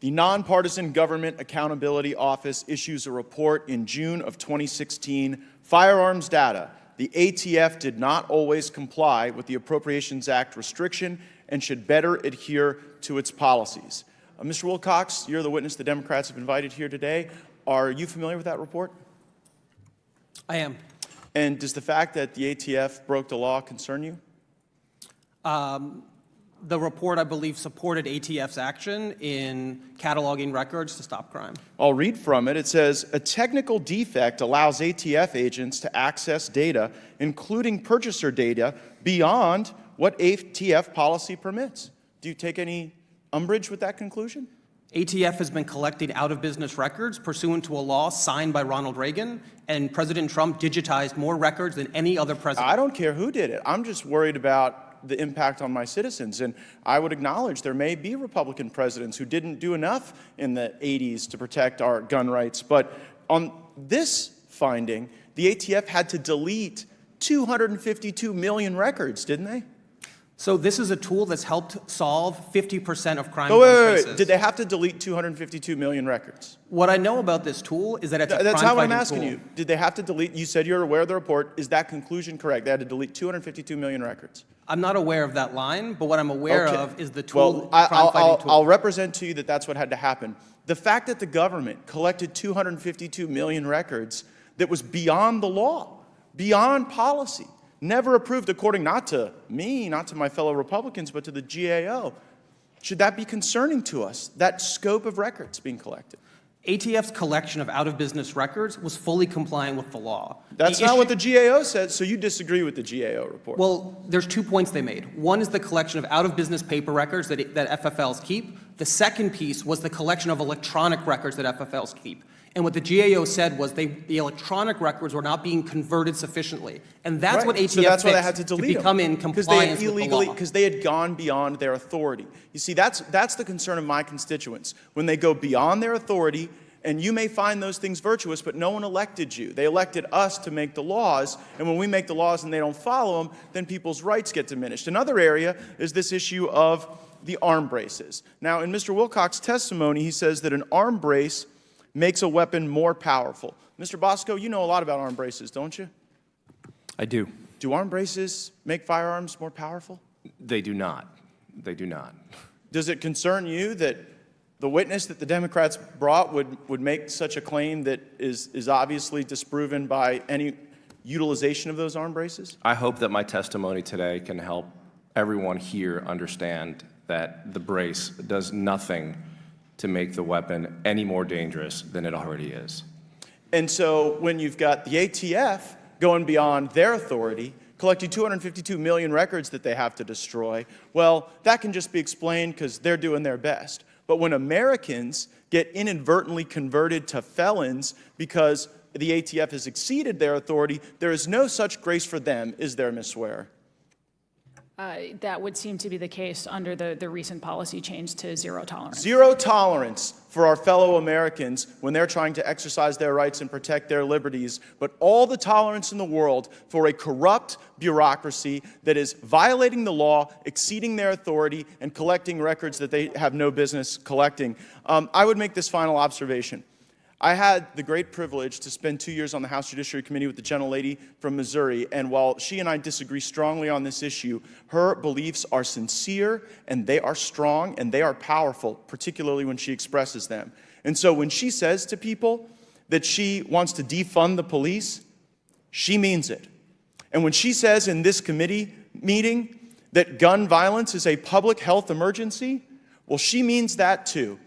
The Nonpartisan Government Accountability Office issues a report in June of 2016, Firearms Data. The ATF did not always comply with the Appropriations Act restriction and should better adhere to its policies. Mr. Wilcox, you're the witness the Democrats have invited here today. Are you familiar with that report? I am. And does the fact that the ATF broke the law concern you? The report, I believe, supported ATF's action in cataloging records to stop crime. I'll read from it. It says, a technical defect allows ATF agents to access data, including purchaser data, beyond what ATF policy permits. Do you take any umbrage with that conclusion? ATF has been collecting out-of-business records pursuant to a law signed by Ronald Reagan, and President Trump digitized more records than any other president. I don't care who did it. I'm just worried about the impact on my citizens. And I would acknowledge there may be Republican presidents who didn't do enough in the 80s to protect our gun rights. But on this finding, the ATF had to delete 252 million records, didn't they? So this is a tool that's helped solve 50% of crime. Wait. Did they have to delete 252 million records? What I know about this tool is that it's a crime-fighting tool. That's not what I'm asking you. Did they have to delete? You said you're aware of the report. Is that conclusion correct? They had to delete 252 million records. I'm not aware of that line, but what I'm aware of is the tool. Well, I'll represent to you that that's what had to happen. The fact that the government collected 252 million records that was beyond the law, beyond policy, never approved according not to me, not to my fellow Republicans, but to the GAO. Should that be concerning to us, that scope of records being collected? ATF's collection of out-of-business records was fully compliant with the law. That's not what the GAO said, so you disagree with the GAO report. Well, there's 2 points they made. One is the collection of out-of-business paper records that FFLs keep. The second piece was the collection of electronic records that FFLs keep. And what the GAO said was the electronic records were not being converted sufficiently. And that's what ATF so that's why they had fixed to delete become in compliance with the law. Because they had gone beyond their authority. You see, that's the concern of my constituents. When they go beyond their authority, and you may find those things virtuous, but no one elected you. They elected us to make the laws, and when we make the laws and they don't follow them, then people's rights get diminished. Another area is this issue of the arm braces. Now, in Mr. Wilcox's testimony, he says that an arm brace makes a weapon more powerful. Mr. Bosco, you know a lot about arm braces, don't you? I do. Do arm braces make firearms more powerful? They do not. They do not. Does it concern you that the witness that the Democrats brought would make such a claim that is obviously disproven by any utilization of those arm braces? I hope that my testimony today can help everyone here understand that the brace does nothing to make the weapon any more dangerous than it already is. And so when you've got the ATF going beyond their authority, collecting 252 million records that they have to destroy, well, that can just be explained because they're doing their best. But when Americans get inadvertently converted to felons because the ATF has exceeded their authority, there is no such grace for them, is there, Ms. Swearer? That would seem to be the case under the recent policy change to zero tolerance. Zero tolerance for our fellow Americans when they're trying to exercise their rights and protect their liberties, but all the tolerance in the world for a corrupt bureaucracy that is violating the law, exceeding their authority, and collecting records that they have no business collecting. I would make this final observation. I had the great privilege to spend 2 years on the House Judiciary Committee with the gentlelady from Missouri, and while she and I disagree strongly on this issue, her beliefs are sincere, and they are strong, and they are powerful, particularly when she expresses them. And so when she says to people that she wants to defund the police, she means it. And when she says in this committee meeting that gun violence is a public health emergency, well, she means that too.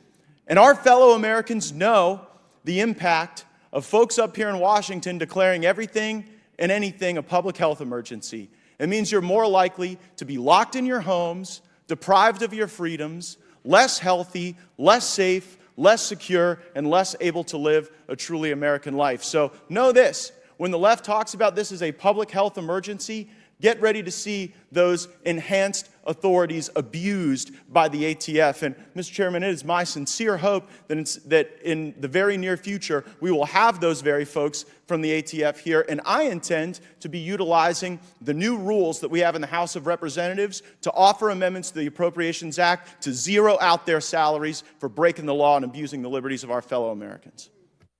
And our fellow Americans know the impact of folks up here in Washington declaring everything and anything a public health emergency. It means you're more likely to be locked in your homes, deprived of your freedoms, less healthy, less safe, less secure, and less able to live a truly American life. So know this, when the left talks about this as a public health emergency, get ready to see those enhanced authorities abused by the ATF. And, Mr. Chairman, it is my sincere hope that in the very near future, we will have those very folks from the ATF here. And I intend to be utilizing the new rules that we have in the House of Representatives to offer amendments to the Appropriations Act to zero out their salaries for breaking the law and abusing the liberties of our fellow Americans.